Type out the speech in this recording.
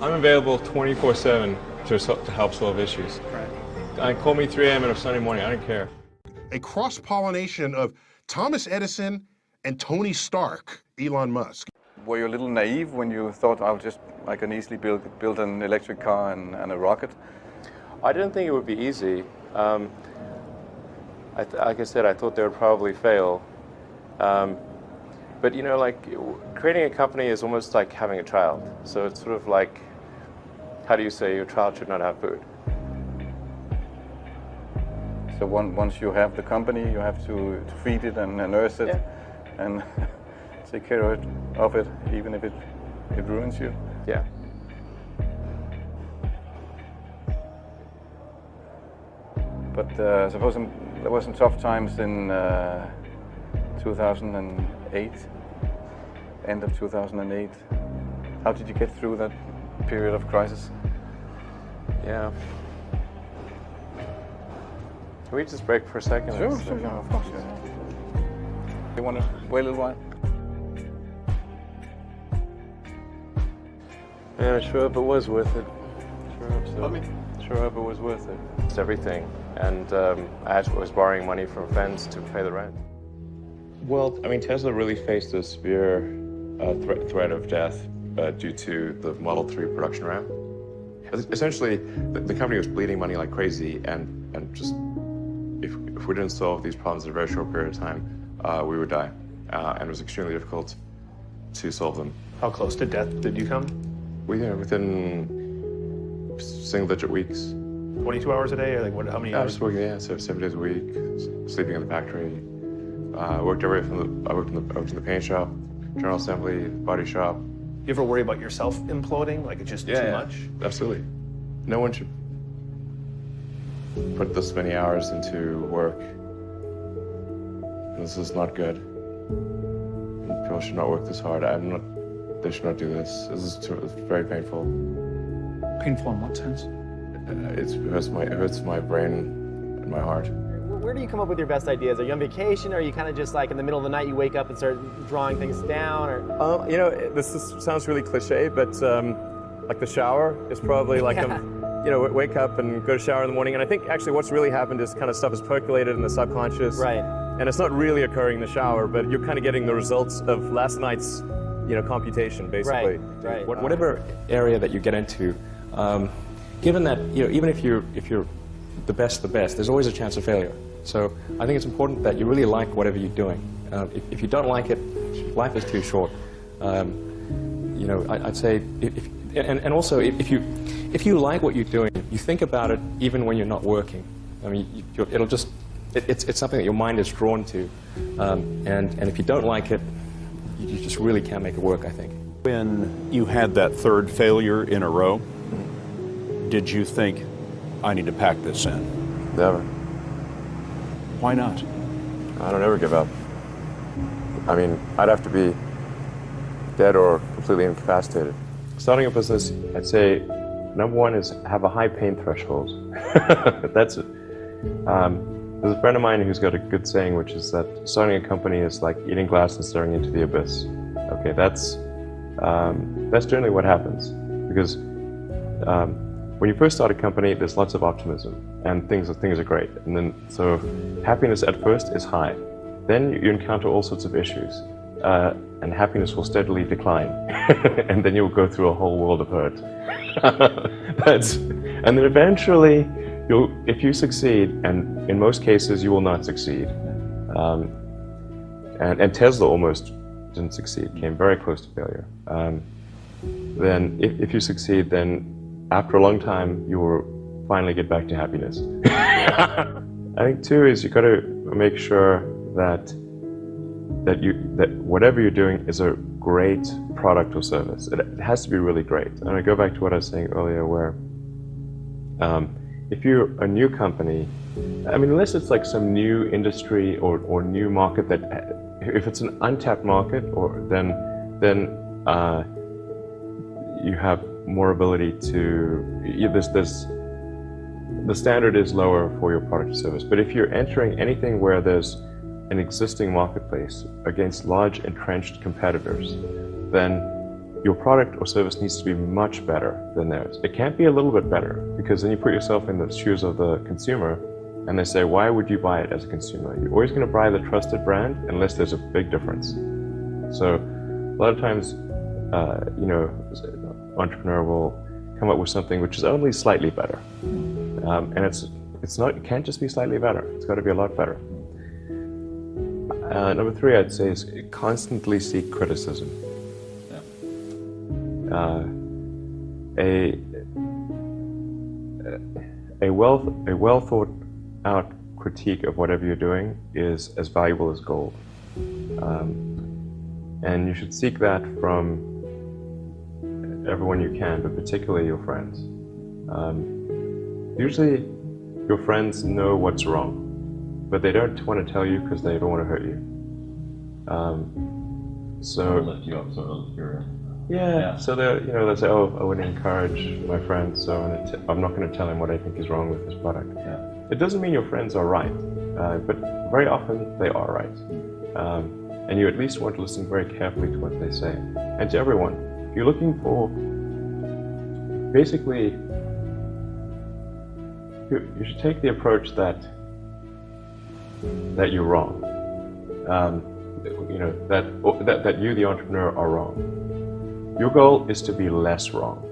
I'm available 24/7 to help solve issues. Right. Call me 3 a.m. on a Sunday morning, I don't care. A cross-pollination of Thomas Edison and Tony Stark, Elon Musk. Were you a little naive when you thought I can easily build an electric car and a rocket? I didn't think it would be easy. Like I said, I thought they would probably fail. But you know, like creating a company is almost like having a child. So it's sort of like, how do you say your child should not have food? So once you have the company, you have to feed it and nurse it, and take care of it, even if it ruins you. Yeah. But suppose there were some tough times in 2008, end of 2008. How did you get through that period of crisis? Yeah. Can we just break for a second? Sure, of course. You want to wait a little while? Yeah, I sure hope it was worth it. Sure hope so. Sure hope it was worth it. It's everything. And I was borrowing money from friends to pay the rent. Well, I mean, Tesla really faced a severe threat of death due to the Model 3 production ramp. Essentially, the company was bleeding money like crazy, and just if we didn't solve these problems in a very short period of time, we would die. And it was extremely difficult to solve them. How close to death did you come? Within single-digit weeks. 22 hours a day, or like what? How many I hours? was working, so 7 days a week, sleeping in the factory. I worked in the paint shop, general assembly, body shop. Do you ever worry about yourself imploding? Like it's just too much? Absolutely. No one should put this many hours into work. This is not good. People should not work this hard. They should not do this. It's very painful. Painful in what sense? It hurts my brain and my heart. Where do you come up with your best ideas? Are you on vacation, or are you kind of just like in the middle of the night you wake up and start drawing things down? Or You know, sounds really cliche, but like the shower is probably like wake up and go to shower in the morning. And I think actually what's really happened is kind of stuff is percolated in the subconscious. Right. And it's not really occurring in the shower, but you're kind of getting the results of last night's, computation, basically. Right. Whatever area that you get into, given that, even if you're the best, there's always a chance of failure. So I think it's important that you really like whatever you're doing. If you don't like it, life is too short. I'd say, also if you like what you're doing, you think about it even when you're not working. I mean, it's something that your mind is drawn to, and if you don't like it, you just really can't make it work, I think. When you had that third failure in a row, did you think, I need to pack this in? Never. Why not? I don't ever give up. I mean, I'd have to be dead or completely incapacitated. Starting a business, I'd say, number one is have a high pain threshold. That's it. There's a friend of mine who's got a good saying, which is that starting a company is like eating glass and staring into the abyss. Okay, that's generally what happens, because when you first start a company, there's lots of optimism and things are great, and then so happiness at first is high. Then you encounter all sorts of issues, and happiness will steadily decline, and then you'll go through a whole world of hurt. And then eventually, if you succeed, and in most cases you will not succeed, and Tesla almost didn't succeed, came very close to failure. Then if you succeed, then after a long time you will finally get back to happiness. I think too is you've got to make sure that whatever you're doing is a great product or service. It has to be really great. And I go back to what I was saying earlier, where if you're a new company, I mean, unless it's like some new industry or new market if it's an untapped market, then you have more ability to, the standard is lower for your product or service. But if you're entering anything where there's an existing marketplace against large entrenched competitors, then your product or service needs to be much better than theirs. It can't be a little bit better, because then you put yourself in the shoes of the consumer and they say, why would you buy it as a consumer? You're always going to buy the trusted brand unless there's a big difference. So a lot of times, you know, an entrepreneur will come up with something which is only slightly better. And it can't just be slightly better. It's got to be a lot better. Number 3, I'd say, is constantly seek criticism. A well thought out critique of whatever you're doing is as valuable as gold. And you should seek that from everyone you can, but particularly your friends. Usually your friends know what's wrong, but they don't want to tell you because they don't want to hurt you. So lift you up, sort of. yeah. So they'll say, oh, I wouldn't encourage my friend, so I'm not going to tell him what I think is wrong with this product. Yeah. It doesn't mean your friends are right, but very often they are right. And you at least want to listen very carefully to what they say. And to everyone, if you're looking for, basically, you should take the approach that you're wrong. You know, that you, the entrepreneur, are wrong. Your goal is to be less wrong.